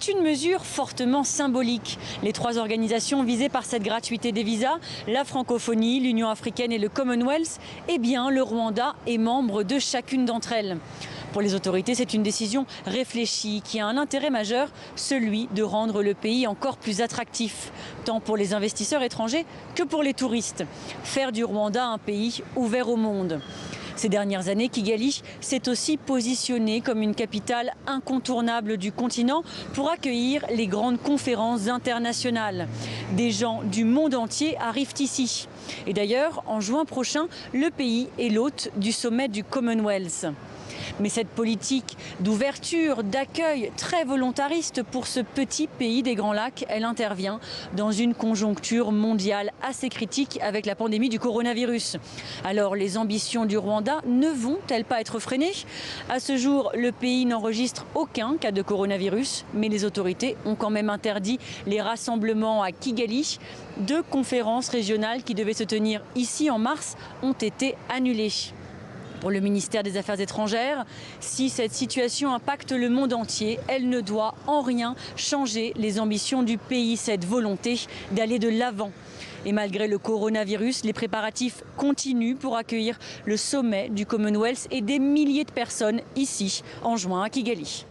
C'est une mesure fortement symbolique. Les trois organisations visées par cette gratuité des visas, la francophonie, l'Union africaine et le Commonwealth, eh bien le Rwanda est membre de chacune d'entre elles. Pour les autorités, c'est une décision réfléchie qui a un intérêt majeur, celui de rendre le pays encore plus attractif, tant pour les investisseurs étrangers que pour les touristes. Faire du Rwanda un pays ouvert au monde. Ces dernières années, Kigali s'est aussi positionné comme une capitale incontournable du continent pour accueillir les grandes conférences internationales. Des gens du monde entier arrivent ici. Et d'ailleurs, en juin prochain, le pays est l'hôte du sommet du Commonwealth. Mais cette politique d'ouverture, d'accueil très volontariste pour ce petit pays des Grands Lacs, elle intervient dans une conjoncture mondiale assez critique avec la pandémie du coronavirus. Alors les ambitions du Rwanda ne vont-elles pas être freinées? À ce jour, le pays n'enregistre aucun cas de coronavirus, mais les autorités ont quand même interdit les rassemblements à Kigali. 2 conférences régionales qui devaient se tenir ici en mars ont été annulées. Pour le ministère des Affaires étrangères, si cette situation impacte le monde entier, elle ne doit en rien changer les ambitions du pays, cette volonté d'aller de l'avant. Et malgré le coronavirus, les préparatifs continuent pour accueillir le sommet du Commonwealth et des milliers de personnes ici en juin à Kigali.